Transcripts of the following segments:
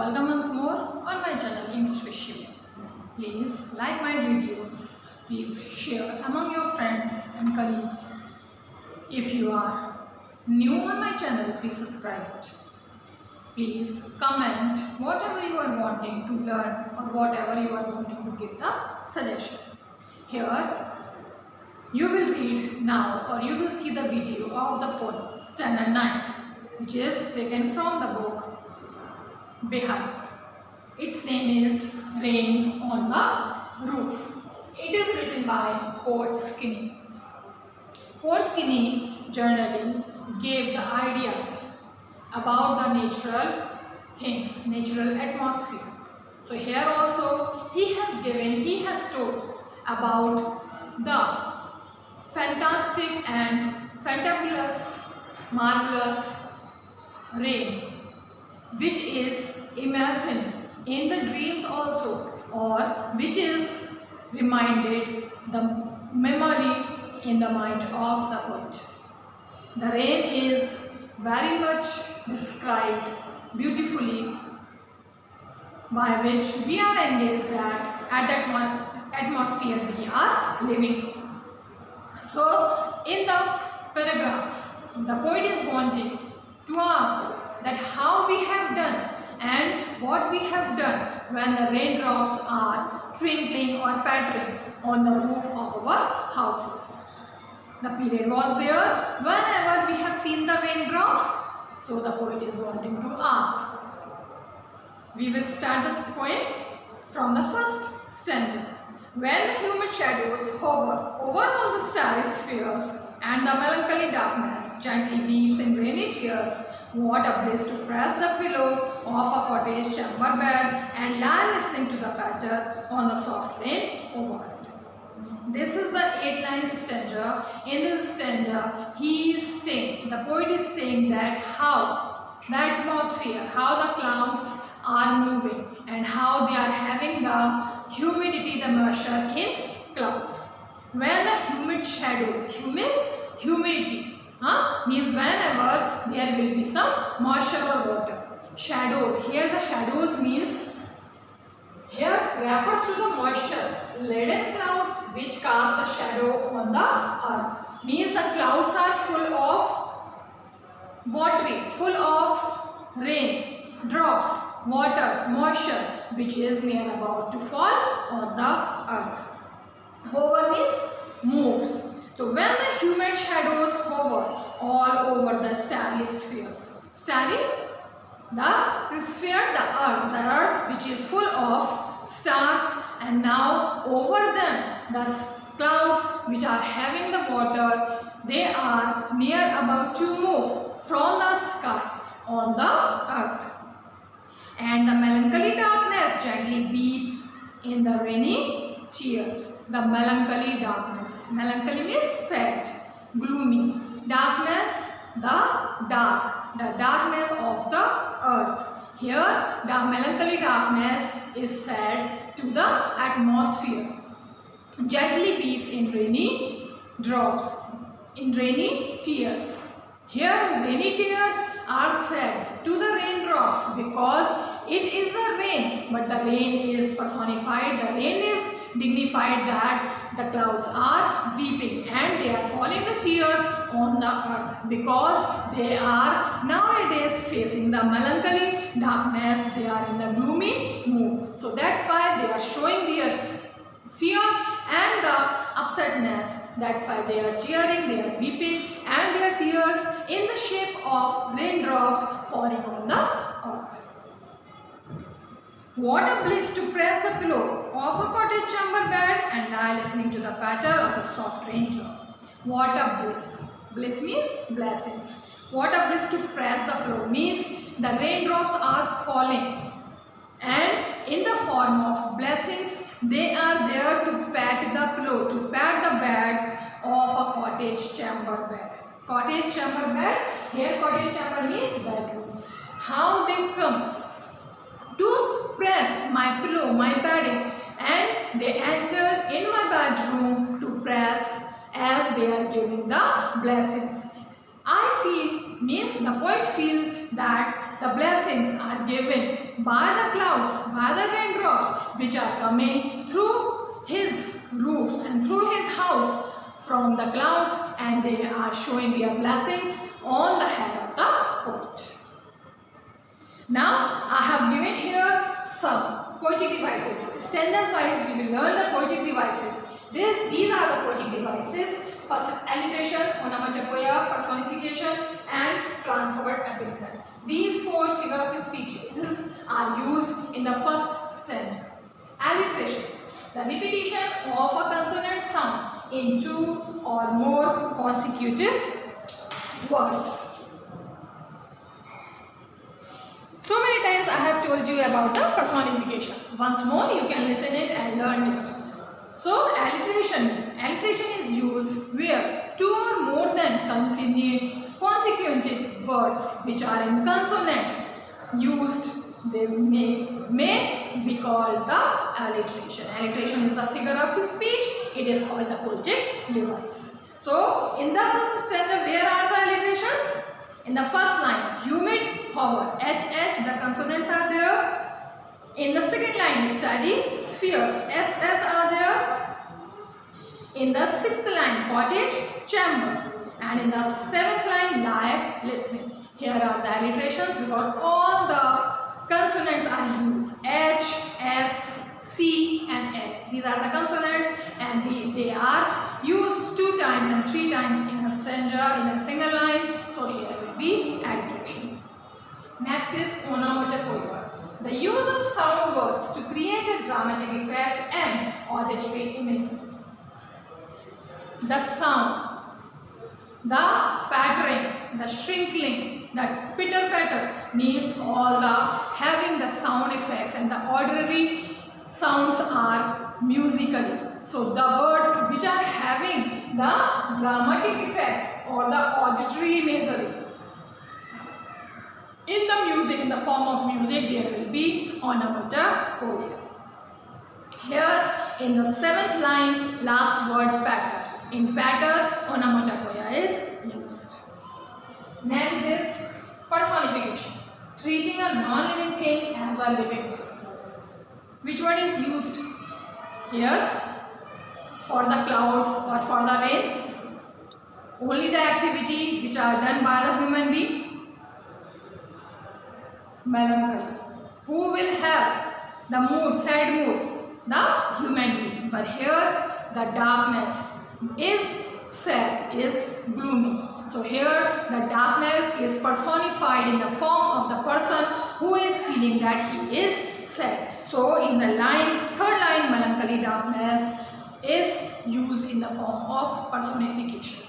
Welcome once more on my channel Image with Shivie. Please like my videos. Please share among your friends and colleagues. If you are new on my channel, please subscribe it. Please comment whatever you are wanting to learn or whatever you are wanting to give the suggestion. Here you will read now or you will see the video of the poem Std-IX, which is taken from the book Beehive. Its name is Rain on the Roof. It is written by Coates Kinney. Coates Kinney generally gave the ideas about the natural things, natural atmosphere. So here also he has told about the fantastic and fantabulous, marvelous rain, which is imagined in the dreams also, or which is reminded the memory in the mind of the poet. The rain is very much described beautifully, by which we are engaged that at that atmosphere we are living. So in the paragraph, the poet is wanting to ask that how we have done and what we have done when the raindrops are twinkling or pattering on the roof of our houses. The period was there whenever we have seen the raindrops, so the poet is wanting to ask. We will start the poem from the first stanza. When the humid shadows hover over all the starry spheres and the melancholy darkness gently weeps in rainy tears, what a bliss to press the pillow of a cottage chamber bed and lie listening to the patter on the soft rain overhead. This is the 8-line stanza. In this stanza, he is saying, the poet is saying that how the atmosphere, how the clouds are moving and how they are having the humidity, the moisture in clouds. When the humid shadows, humidity, means whenever there will be some moisture or water. Shadows, here the shadows means, here refers to the moisture laden clouds which cast a shadow on the earth. Means the clouds are full of watery, full of rain, drops, water, moisture which is near about to fall on the earth. Hover means moves. So when the humid shadows hover all over the starry spheres. Starry, the sphere, the earth which is full of stars, and now over them the clouds which are having the water, they are near about to move from the sky on the earth. And the melancholy darkness gently beeps in the rainy tears. The melancholy darkness. Melancholy means sad, gloomy. Darkness, the darkness of the earth. Here, the melancholy darkness is said to the atmosphere. Gently beeps in rainy drops, in rainy tears. Here, rainy tears are said to the raindrops because it is the rain, but the rain is personified, the rain is dignified, that the clouds are weeping and they are falling the tears on the earth because they are nowadays facing the melancholy darkness, they are in the gloomy mood. So that's why they are showing their fear and the upsetness. That's why they are tearing, they are weeping, and their tears in the shape of raindrops falling on the earth. What a bliss to press the pillow of a cottage chamber bed and lie listening to the patter of the soft raindrop. What a bliss. Bliss means blessings. What a bliss to press the pillow means the raindrops are falling, and in the form of blessings they are there to pat the pillow, to pat the beds of a cottage chamber bed. Cottage chamber bed, here cottage chamber means bedroom. How they come to press my pillow, my bedding, and they entered in my bedroom to press as they are giving the blessings. I feel, means the poet feel that that the blessings are given by the clouds, by the raindrops which are coming through his roof and through his house from the clouds, and they are showing their blessings on the head of the poet. Now I have given here some poetic devices. Stanzas wise we will learn the poetic devices. These are the poetic devices. First is alliteration, onomatopoeia, personification and transferred epithet. These four figure of speeches are used in the first stanza. Alliteration, the repetition of a consonant sound in two or more consecutive words. So many times I have told you about the personifications. Once more you can listen it and learn it. So alliteration is used where two or more than consecutive words which are in consonants used, they may be called the alliteration. Alliteration is the figure of speech. It is called the poetic device. So in the first stanza, where are the alliterations? In the first line, humid, hover, HH, the consonants are there. In the second line, study, spheres, SS are there. In the sixth line, cottage, chamber. And in the seventh line, lie, listening. Here are the alliterations because all the consonants are used. H, S, C and L. These are the consonants and they are used 2 times and 3 times in a stanza in a single line. So here will be alliteration. Next is onomatopoeia. The use of sound words to create a dramatic effect and auditory imagery. The sound, the pattering, the shrinkling, the pitter-patter means all the having the sound effects, and the auditory sounds are musically. So the words which are having the dramatic effect or the auditory imagery. In the music, in the form of music, there will be onomatopoeia. Here in the 7th line, last word patter. In patter, onomatopoeia is used. Next is personification. Treating a non-living thing as a living thing. Which word is used here? For the clouds or for the rains? Only the activity which are done by the human being. Melancholy. Who will have the mood, sad mood? The human being. But here the darkness is sad, is gloomy. So here the darkness is personified in the form of the person who is feeling that he is sad. So in the line, 3rd line, melancholy, darkness is used in the form of personification.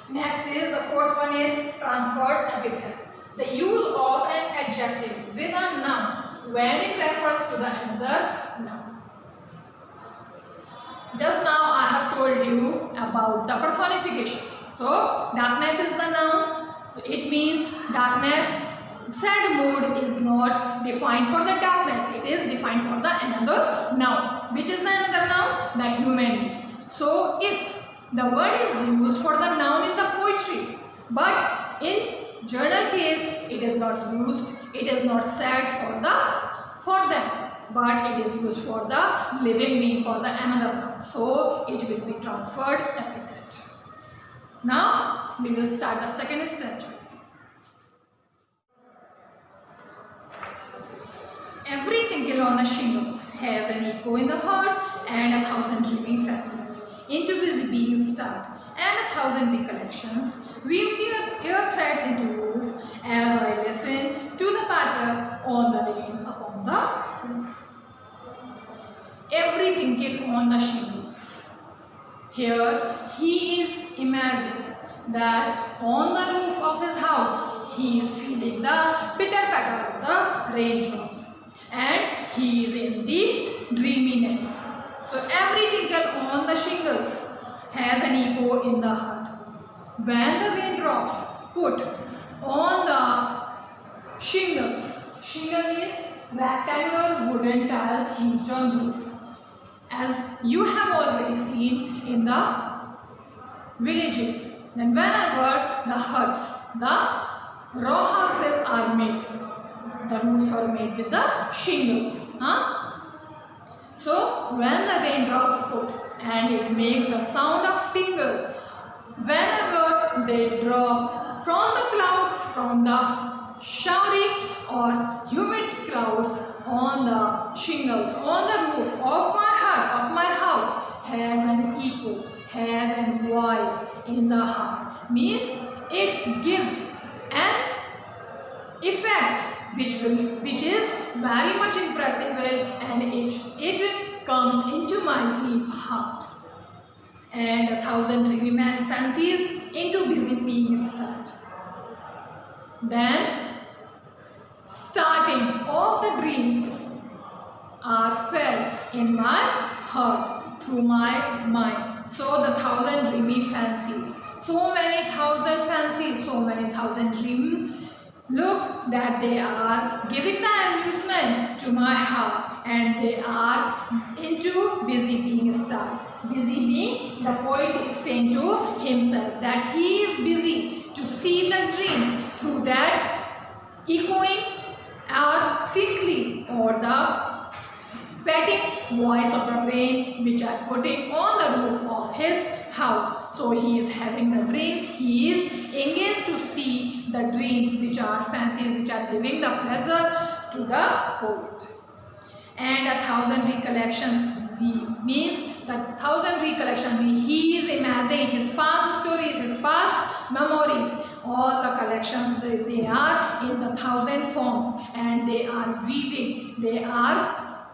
Next is the 4th one is transferred epithet. The use of an adjective with a noun when it refers to the another noun. Just now I have told you about the personification. So darkness is the noun. So it means darkness, sad mood is not defined for the darkness. It is defined for the another noun. Which is the another noun? The human being. So if the word is used for the noun in the poetry, but in journal case it is not used, it is not said for them, but it is used for the living being, for the another noun. So it will be transferred epithet. Now we will start the second stanza. Every tinkle on the shingles has an echo in the heart, and 1,000 dreaming fancies into busy beings start, and 1,000 recollections weave their ear threads into roof as I listen to the patter on the rain upon the roof. Every tinkle on the shingles. Here he is imagining that on the roof of his house he is feeling the pitter-patter of the raindrops, and he is in the dreaminess. So every tinkle on the shingles has an echo in the heart. When the raindrops put on the shingles, shingle is rectangular wooden tiles used on roof, as you have already seen in the villages. Then whenever the huts, the raw houses are made. The roofs are made with the shingles. So when the raindrops put and it makes a sound of tingle whenever they drop from the clouds, from the showery or humid clouds on the shingles, on the roof of my heart, of my house, has an echo, has a voice in the heart. Means it gives an effect which is very much impressive and it comes into my deep heart. And 1,000 dreamy fancies into busy being start. Then starting of the dreams are felt in my heart through my mind. So the 1,000 dreamy fancies, so many 1,000 fancies, so many 1,000 dreams, look that they are giving the amusement to my heart and they are into busy being start. Busy being, the poet is saying to himself that he is busy to see the dreams through that echoing or tinkling or the patting voice of the rain which are putting on the roof of his house. So he is having the dreams, he is engaged to see the dreams which are fancies, which are giving the pleasure to the poet. And 1,000 recollections means the 1,000 recollections, he is imagining his past stories, his past memories. All the collections, they are in the 1,000 forms and they are weaving, they are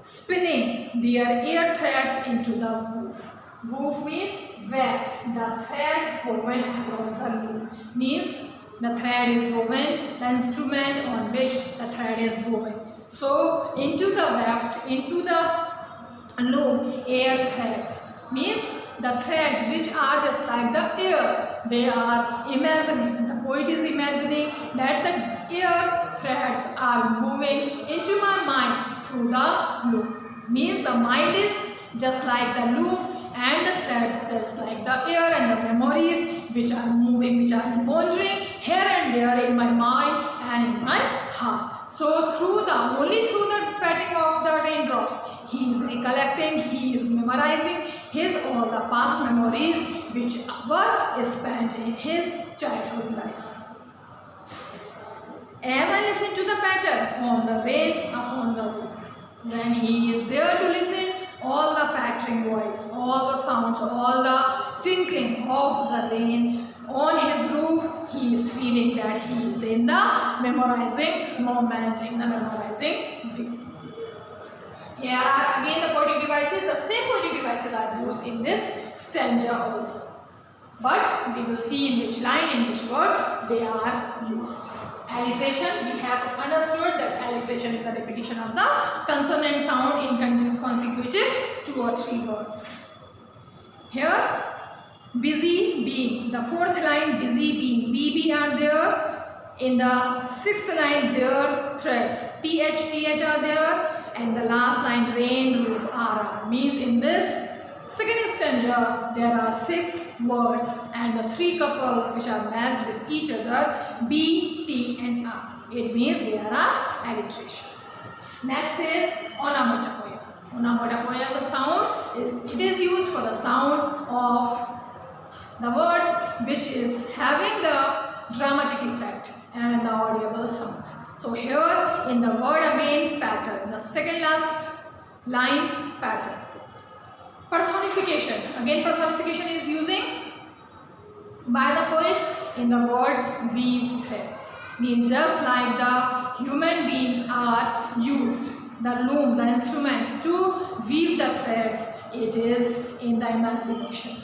spinning their ear threads into the woof. Woof means weft, the thread woven across the loop. Means the thread is woven, the instrument on which the thread is woven. So into the weft, into the loop, air threads. Means the threads which are just like the air. They are imagining, the poet is imagining that the air threads are moving into my mind through the loop. Means the mind is just like the loop and the threads just like the air and the memories which are moving, which are wandering here and there in my mind and in my heart. So only through the patting of the raindrops, he is recollecting, he is memorizing all the past memories which were spent in his childhood life. As I listen to the patter on the rain upon the roof, when he is there to listen, all the pattering voice, all the sounds, all the tinkling of the rain on his roof, he is feeling that he is in the memorizing moment, in the memorizing view. Here are again the poetic devices, the same poetic devices are used in this stanza also. But we will see in which line, in which words they are used. Alliteration, we have understood that alliteration is the repetition of the consonant sound in consecutive 2 or 3 words. Here, busy being, the 4th line, busy being, BB are there. In the 6th line, there threads, TH are there. And the last line, rain, roof, RR. Means in this second stanza, there are 6 words and the 3 couples which are matched with each other, B, T and R. It means there are alliteration. Next is onomatopoeia. Onomatopoeia, the sound, it is used for the sound of the words which is having the dramatic effect and the audible sound. So here in the word again, pattern, the second last line, pattern. Personification, again personification is using by the poet in the word weave threads. Means just like the human beings are used, the loom, the instruments to weave the threads, it is in the imagination.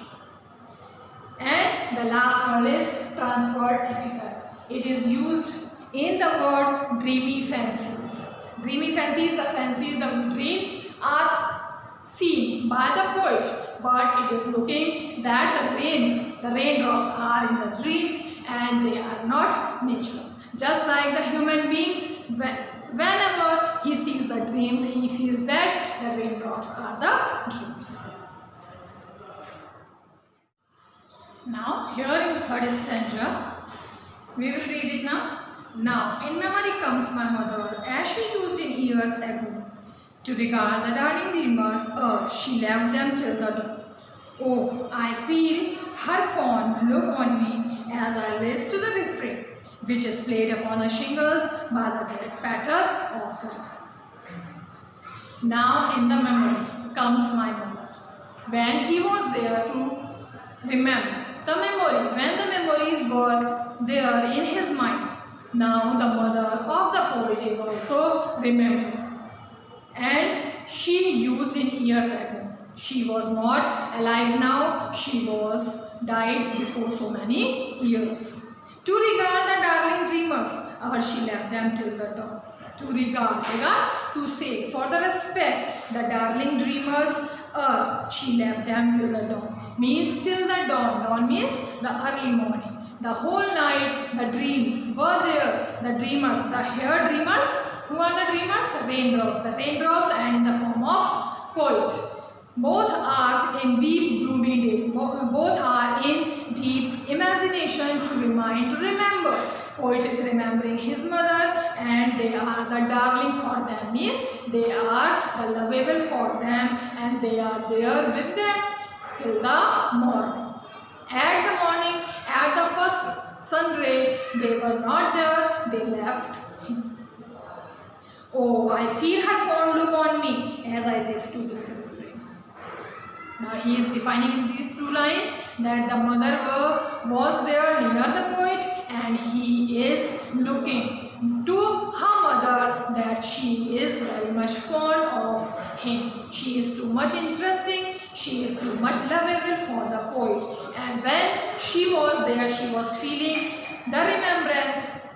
And the last one is transferred typical. It is used in the word dreamy fancies. Dreamy fancies, the fancies, the dreams are seen by the poet, but it is looking that the raindrops are in the dreams and they are not natural. Just like the human beings, whenever he sees the dreams, he feels that the raindrops are the dreams. Now, here in the third stanza, We will read it now. Now, in memory comes my mother, as she used in years ago, to regard the darling dreamers, she left them till the dawn. Oh, I feel her fond look on me as I listen to the refrain, which is played upon the shingles by the dead patter of the rain. Now, in the memory comes my mother, when he was there to remember the memory, when the memories were there in his mind. Now the mother of the poet is also remembered, and she used in years ago. She was not alive now, she was died before so many years. To regard the darling dreamers, she left them till the dawn. To regard, to say, for the respect, the darling dreamers, she left them till the dawn. Means till the dawn. Dawn means the early morning. The whole night the dreams were there. The dreamers, the here dreamers. Who are the dreamers? The raindrops. The raindrops and in the form of poet. Both are in deep gloomy day. Both are in deep imagination to remind, to remember. Poet is remembering his mother and they are the darling for them. Means they are the lovable for them and they are there with them till the morning. At the morning, at the first sun ray, they were not there, they left him. Oh, I feel her fond look on me as I listen to this refrain. Now he is defining in these two lines that the mother was there near the poet and he is looking to her mother that she is very much fond of him. She is too much interesting. She is too much lovable for the poet, and when she was there, she was feeling the remembrance.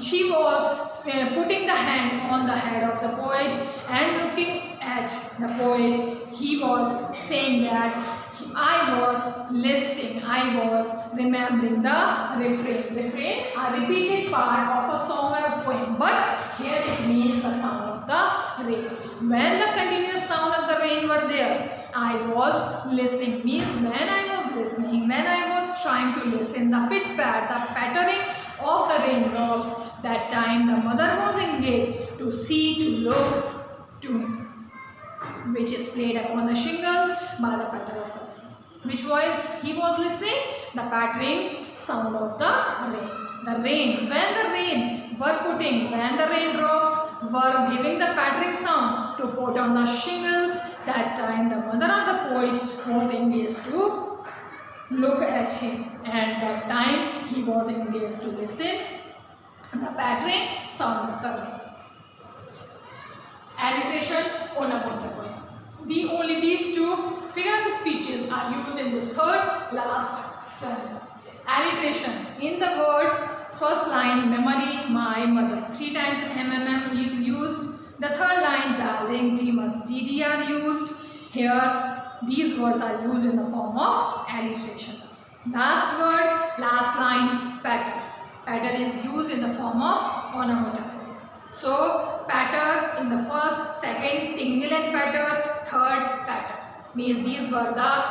She was putting the hand on the head of the poet and looking at the poet. He was saying that I was listening, I was remembering the refrain. Refrain, a repeated part of a song or a poem, but here it means the sound of the rain. When the continuous sound of the rain were there, I was listening. Means when I was listening, when I was trying to listen, the pit-pat, the pattering of the raindrops, that time the mother was engaged to see, to look, to, which is played upon the shingles by the patter of the rain. Which was he was listening? The pattering sound of the rain. The rain, when the rain were putting, when the raindrops were giving the pattering sound to put on the shingles, that time the mother of the poet was engaged to look at him, and that time he was engaged to listen the pattering sound of the rain. Alliteration, onomatopoeia. Only these two figures of speeches are used in this third last stanza. Alliteration, in the word first line memory, my mother, 3 times MMM is used. The third line darling, dreamers, DD are used. Here these words are used in the form of alliteration. Last word, last line, patter. Patter is used in the form of onomatopoeia. So patter in the first, second, tingle and patter, third patter. Means these were the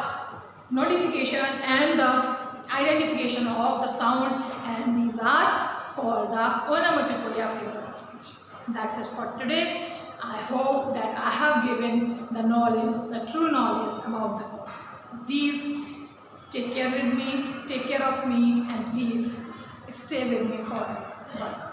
notification and the identification of the sound, and these are called the onomatopoeia figures of speech. That's it for today. I hope that I have given the knowledge, the true knowledge about the poem. So please take care with me, take care of me, and please stay with me forever. Bye.